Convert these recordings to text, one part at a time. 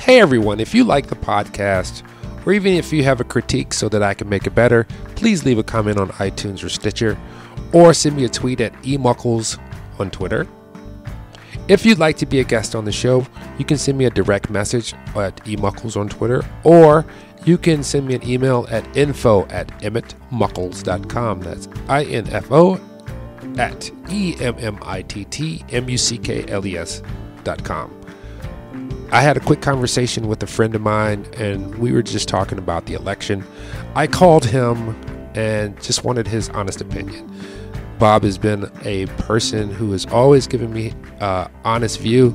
Hey everyone, if you like the podcast, or even if you have a critique so that I can make it better, please leave a comment on iTunes or Stitcher, or send me a tweet at emuckles on Twitter. If you'd like to be a guest on the show, you can send me a direct message at emuckles on Twitter, or you can send me an email at info@emmittmuckles.com. That's info at emmittmuckles.com. I had a quick conversation with a friend of mine, and we were just talking about the election. I called him and just wanted his honest opinion. Bob has been a person who has always given me an honest view,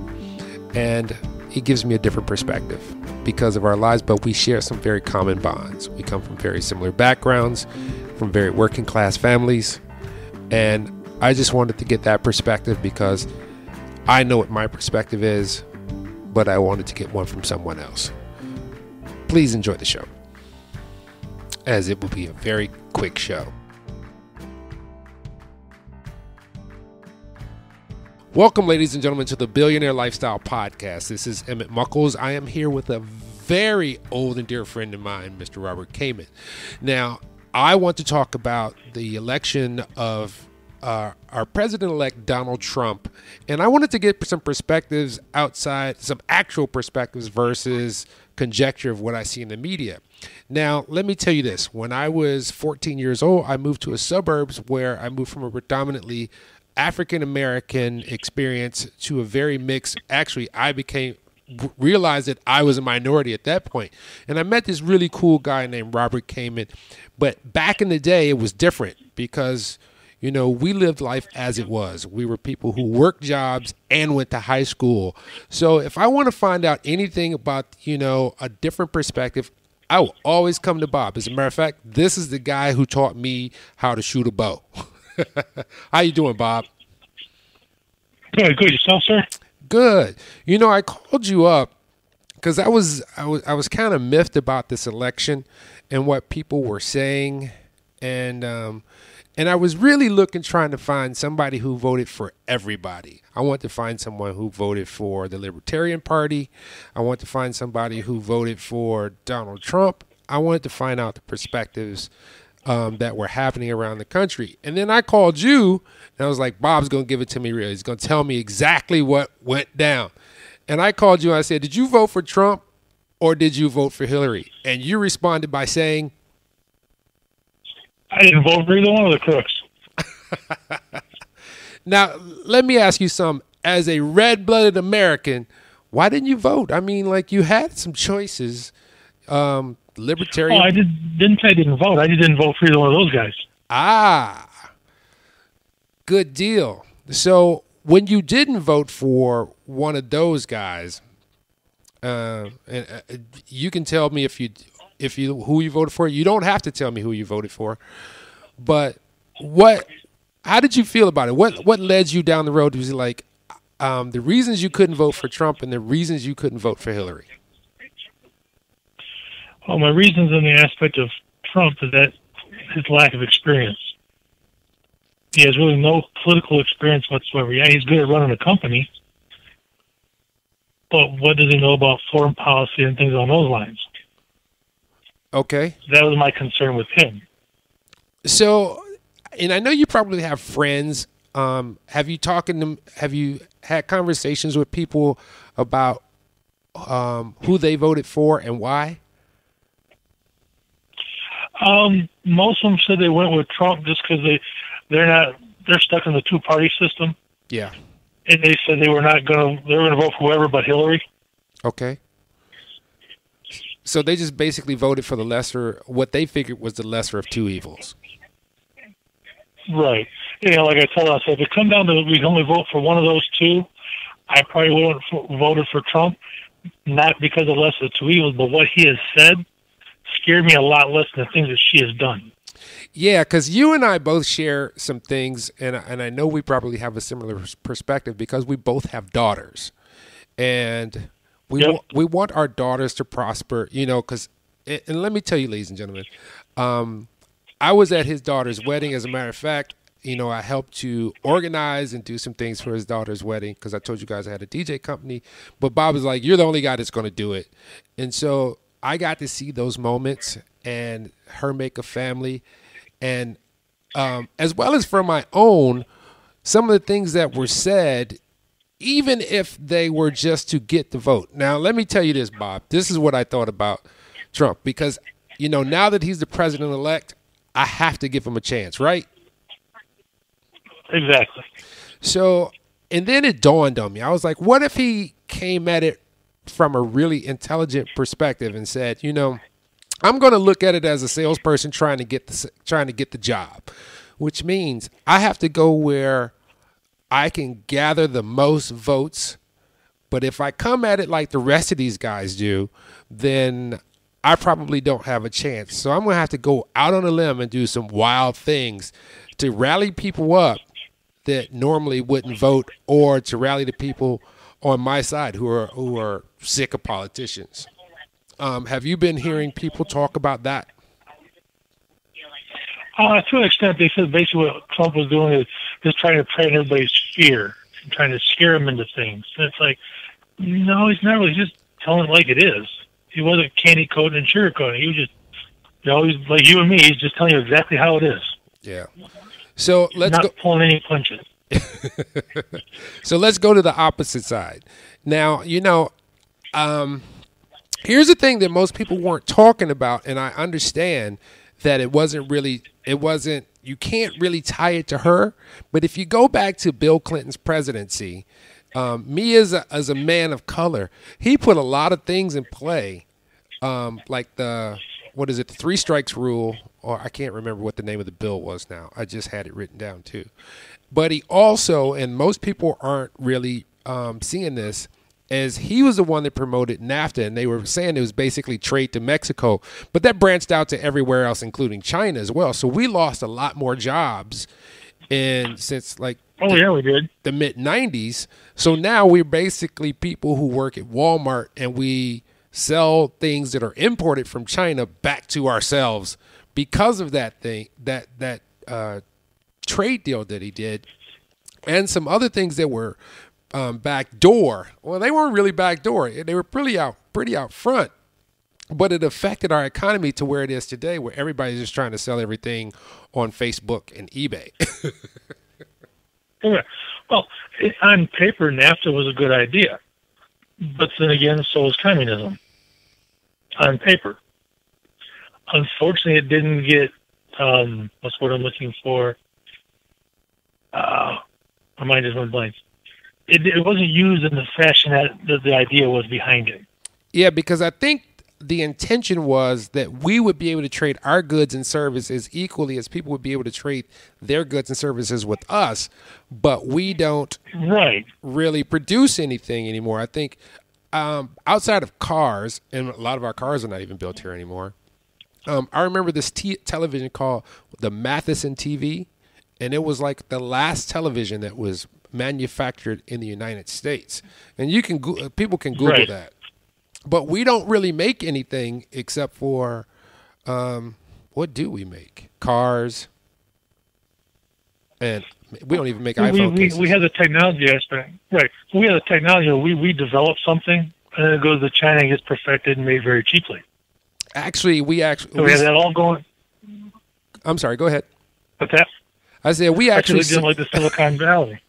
and he gives me a different perspective because of our lives, but we share some very common bonds. We come from very similar backgrounds, from very working class families, and I just wanted to get that perspective because I know what my perspective is, but I wanted to get one from someone else. Please enjoy the show, as it will be a very quick show. Welcome, ladies and gentlemen, to the Billionaire Lifestyle Podcast. This is Emmett Muckles. I am here with a very old and dear friend of mine, Mr. Robert Kamen. Now, I want to talk about the election of our president-elect Donald Trump, and I wanted to get some perspectives outside, some actual perspectives versus conjecture of what I see in the media. Now, let me tell you this. When I was 14 years old, I moved to a suburbs where I moved from a predominantly African-American experience to a very mixed. Actually, I realized that I was a minority at that point. And I met this really cool guy named Robert Kamen. But back in the day, it was different because, you know, we lived life as it was. We were people who worked jobs and went to high school. So if I want to find out anything about, you know, a different perspective, I will always come to Bob. As a matter of fact, this is the guy who taught me how to shoot a bow. How you doing, Bob? Good. Yourself, sir? Good. You know, I called you up because I was kind of miffed about this election and what people were saying, and I was really trying to find somebody who voted for everybody. I want to find someone who voted for the Libertarian Party. I want to find somebody who voted for Donald Trump. I wanted to find out the perspectives that were happening around the country. And then I called you, and I was like, Bob's going to give it to me real. He's going to tell me exactly what went down. And I called you, and I said, did you vote for Trump or did you vote for Hillary? And you responded by saying, I didn't vote for either one of the crooks. Now, let me ask you something. As a red-blooded American, why didn't you vote? I mean, like, you had some choices. Libertarian. Oh, I didn't say I didn't vote. I just didn't vote for either one of those guys. Ah, good deal. So when you didn't vote for one of those guys, and you can tell me if you who you voted for. You don't have to tell me who you voted for, but how did you feel about it? What led you down the road? Was it like the reasons you couldn't vote for Trump and the reasons you couldn't vote for Hillary? Well, my reasons in the aspect of Trump is that his lack of experience. He has really no political experience whatsoever. Yeah, he's good at running a company, but what does he know about foreign policy and things on those lines? Okay. That was my concern with him. So, and I know you probably have friends. Have you had conversations with people about who they voted for and why? Most of them said they went with Trump just because they're stuck in the two-party system. Yeah. And they said they were going to vote for whoever but Hillary. Okay. So they just basically voted for what they figured was the lesser of two evils. Right. Yeah, like I told us, if it come down to we can only vote for one of those two, I probably would have voted for Trump, not because of lesser of two evils, but what he has said scared me a lot less than the things that she has done. Yeah, because you and I both share some things, and I know we probably have a similar perspective because we both have daughters. And we want our daughters to prosper, you know, because, and let me tell you, ladies and gentlemen, I was at his daughter's wedding. As a matter of fact, I helped to organize and do some things for his daughter's wedding because I told you guys I had a DJ company. But Bob was like, you're the only guy that's going to do it. And so I got to see those moments and her make a family. And as well as for my own, some of the things that were said, even if they were just to get the vote. Now, let me tell you this, Bob. This is what I thought about Trump because, now that he's the president-elect, I have to give him a chance, right? Exactly. So, and then it dawned on me. I was like, what if he came at it from a really intelligent perspective and said, I'm going to look at it as a salesperson trying to get the job, which means I have to go where I can gather the most votes. But if I come at it like the rest of these guys do, then I probably don't have a chance. So I'm going to have to go out on a limb and do some wild things to rally people up that normally wouldn't vote, or to rally the people on my side who are sick of politicians. Have you been hearing people talk about that? To an extent, they said basically what Trump was doing is just trying to play in everybody's fear, and trying to scare them into things. And it's like, no, he's not really, just telling it like it is. He wasn't candy coating and sugarcoating. He was just, he's like you and me. He's just telling you exactly how it is. Yeah. So let's not pulling any punches. So let's go to the opposite side. Now, here's the thing that most people weren't talking about, and I understand that you can't really tie it to her. But if you go back to Bill Clinton's presidency, me as a man of color, he put a lot of things in play, like the 3 strikes rule, or I can't remember what the name of the bill was now. I just had it written down too. But he also, and most people aren't really seeing this, as he was the one that promoted NAFTA, and they were saying it was basically trade to Mexico, but that branched out to everywhere else, including China as well. So we lost a lot more jobs since we did the mid-'90s. So now we're basically people who work at Walmart, and we sell things that are imported from China back to ourselves because of that thing, that trade deal that he did, and some other things that were backdoor. Well, they weren't really backdoor. They were pretty out front, but it affected our economy to where it is today, where everybody's just trying to sell everything on Facebook and eBay. Yeah. Well, on paper, NAFTA was a good idea, but then again, so was communism. On paper, unfortunately, it didn't get. What's what I'm looking for? My mind just went blank. It wasn't used in the fashion that the idea was behind it. Yeah, because I think the intention was that we would be able to trade our goods and services equally as people would be able to trade their goods and services with us, but we don't really produce anything anymore. I think outside of cars, and a lot of our cars are not even built here anymore. I remember this television called the Matheson TV, and it was like the last television that was manufactured in the United States. And people can Google that. But we don't really make anything except for, what do we make? Cars. And we don't even make iPhone cases. We have the technology aspect. Right. We have the technology. We develop something, and then it goes to China and gets perfected and made very cheaply. Actually, we have that all going. I'm sorry, go ahead. What's that? I said we actually didn't like the Silicon Valley.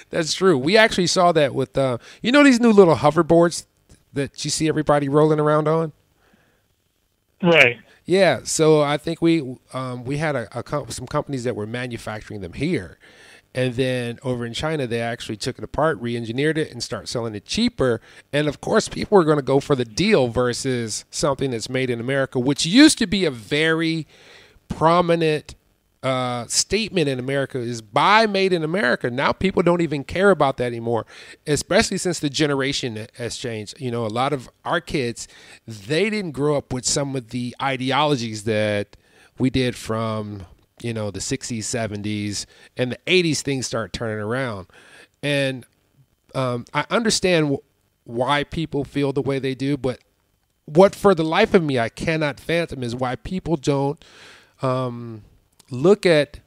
That's true. We actually saw that with, these new little hoverboards that you see everybody rolling around on? Right. Yeah. So I think we had some companies that were manufacturing them here. And then over in China, they actually took it apart, re-engineered it, and start selling it cheaper. And, of course, people are going to go for the deal versus something that's made in America, which used to be a very prominent statement in America, is buy made in America. Now people don't even care about that anymore, especially since the generation has changed. A lot of our kids, they didn't grow up with some of the ideologies that we did from the 60s, 70s, and the 80s. Things start turning around. And I understand why people feel the way they do, but what for the life of me I cannot fathom is why people don't look at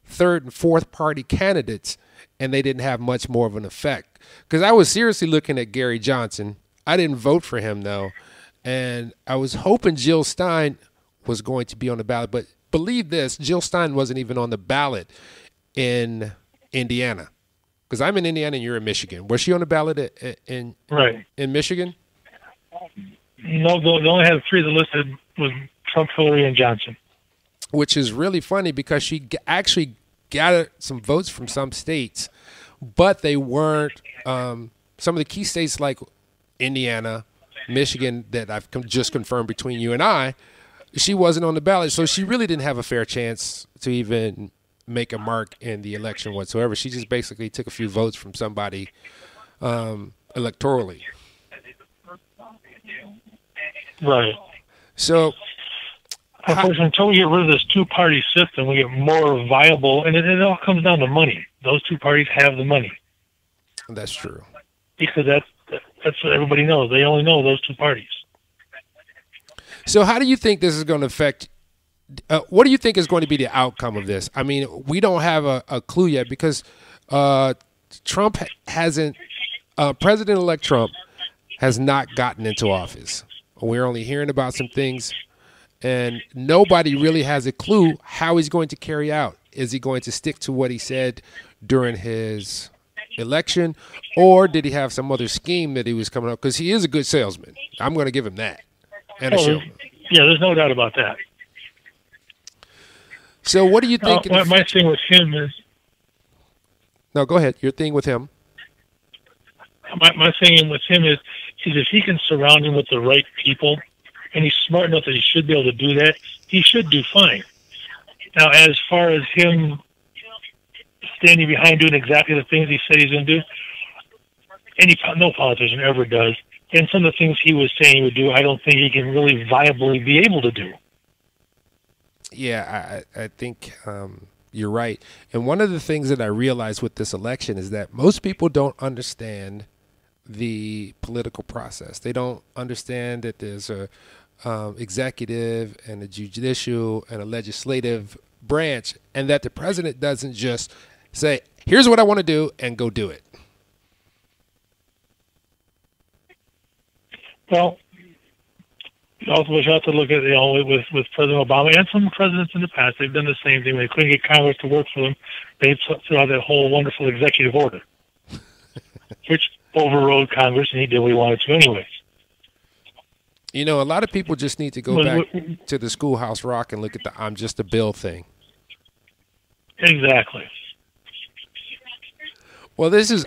third and fourth party candidates, and they didn't have much more of an effect. Because I was seriously looking at Gary Johnson. I didn't vote for him, though, and I was hoping Jill Stein was going to be on the ballot. But believe this, Jill Stein wasn't even on the ballot in Indiana. Because I'm in Indiana and you're in Michigan. Was she on the ballot in Michigan? No, they only had three that listed was Trump, Hillary, and Johnson. Which is really funny because she actually gathered some votes from some states, but they weren't some of the key states like Indiana, Michigan that I've just confirmed between you and I, she wasn't on the ballot. So she really didn't have a fair chance to even make a mark in the election whatsoever. She just basically took a few votes from somebody electorally. Right. So, of course, until we get rid of this two-party system, we get more viable, and it all comes down to money. Those two parties have the money. That's true. Because that's what everybody knows. They only know those two parties. So how do you think this is going to affect what do you think is going to be the outcome of this? I mean, we don't have a clue yet because Trump hasn't President-elect Trump has not gotten into office. We're only hearing about some things, and nobody really has a clue how he's going to carry out. Is he going to stick to what he said during his election, or did he have some other scheme that he was coming up? Because he is a good salesman. I'm going to give him that. And a showman. Yeah, there's no doubt about that. So what do you think? My thing with him is... No, go ahead. Your thing with him. My thing with him is if he can surround him with the right people, and he's smart enough that he should be able to do that, he should do fine. Now, as far as him standing behind doing exactly the things he said he's going to do, no politician ever does. And some of the things he was saying he would do, I don't think he can really viably be able to do. Yeah, I think you're right. And one of the things that I realized with this election is that most people don't understand the political process. They don't understand that there's a executive and a judicial and a legislative branch, and that the president doesn't just say, here's what I want to do, and go do it. Well, you also have to look at, with President Obama and some presidents in the past, they've done the same thing. They couldn't get Congress to work for them. They threw out that whole wonderful executive order, which overrode Congress, and he did what he wanted to anyways. You know, a lot of people just need to go back to the Schoolhouse Rock and look at the I'm just a bill thing. Exactly. Well, this is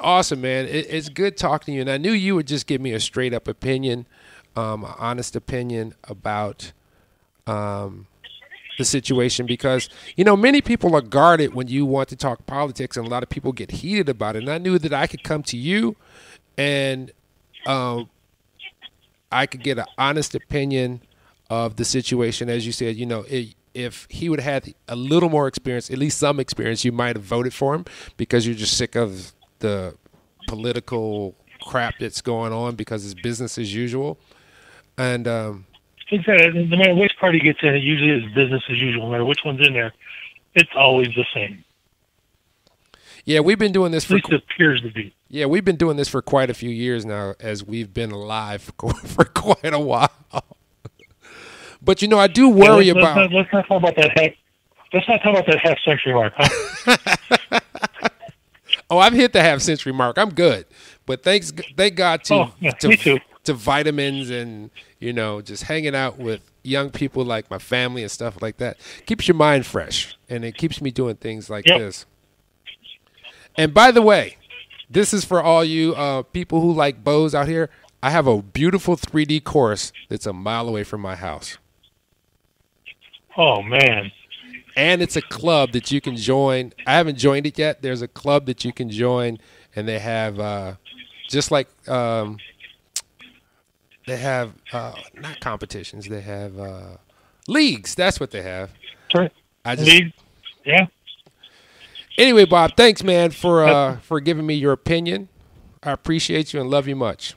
awesome, man. It's good talking to you, and I knew you would just give me a straight up opinion, an honest opinion about the situation, because many people are guarded when you want to talk politics, and a lot of people get heated about it. And I knew that I could come to you, and I could get an honest opinion of the situation. As you said, if he would have had a little more experience, at least some experience, you might have voted for him because you're just sick of the political crap that's going on because it's business as usual. And exactly. No matter which party gets in, it usually is business as usual. No matter which one's in there, it's always the same. Yeah, we've been doing this for... At least it appears to be. Yeah, we've been doing this for quite a few years now, as we've been alive for quite a while. But I do worry about. Let's not talk about that half. Let's not talk about that half-century mark. Huh? Oh, I've hit the half-century mark. I'm good. But thank God to vitamins and just hanging out with young people like my family and stuff like that keeps your mind fresh, and it keeps me doing things like this. And by the way, this is for all you people who like bows out here. I have a beautiful 3D course that's a mile away from my house. Oh, man. And it's a club that you can join. I haven't joined it yet. There's a club that you can join, and they have just like they have not competitions. They have leagues. That's what they have. Sure. League. Yeah. Anyway, Bob, thanks, man, for giving me your opinion. I appreciate you and love you much.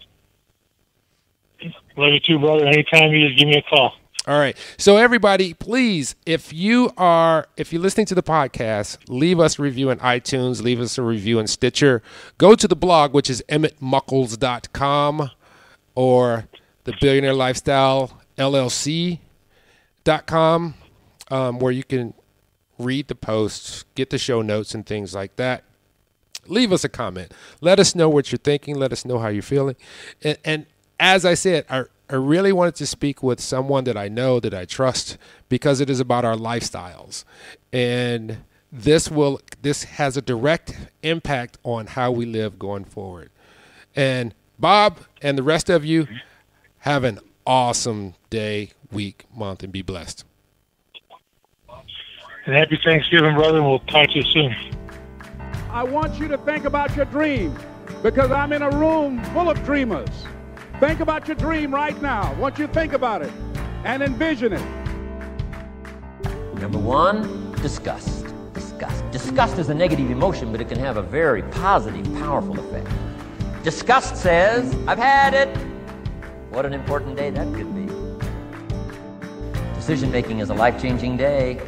Love you too, brother. Anytime, you just give me a call. All right. So everybody, please, if you're listening to the podcast, leave us a review in iTunes, leave us a review in Stitcher. Go to the blog, which is emmettmuckles.com or the Billionaire Lifestyle LLC.com, where you can read the posts, get the show notes and things like that. Leave us a comment. Let us know what you're thinking. Let us know how you're feeling. And as I said, I really wanted to speak with someone that I know, that I trust, because it is about our lifestyles. And this has a direct impact on how we live going forward. And Bob and the rest of you, have an awesome day, week, month, and be blessed. And happy Thanksgiving, brother, and we'll talk to you soon. I want you to think about your dream, because I'm in a room full of dreamers. Think about your dream right now. I want you to think about it and envision it. Number one, disgust. Disgust is a negative emotion, but it can have a very positive, powerful effect. Disgust says, I've had it. What an important day that could be. Decision-making is a life-changing day.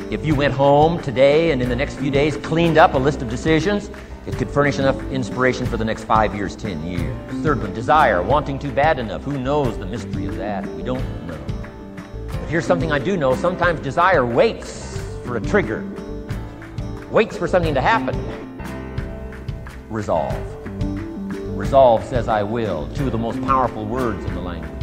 If you went home today and in the next few days cleaned up a list of decisions, it could furnish enough inspiration for the next 5 years, 10 years. Third one, desire, wanting too bad enough. Who knows the mystery of that? We don't know. But here's something I do know. Sometimes desire waits for a trigger, waits for something to happen. Resolve. Resolve says I will, two of the most powerful words in the language.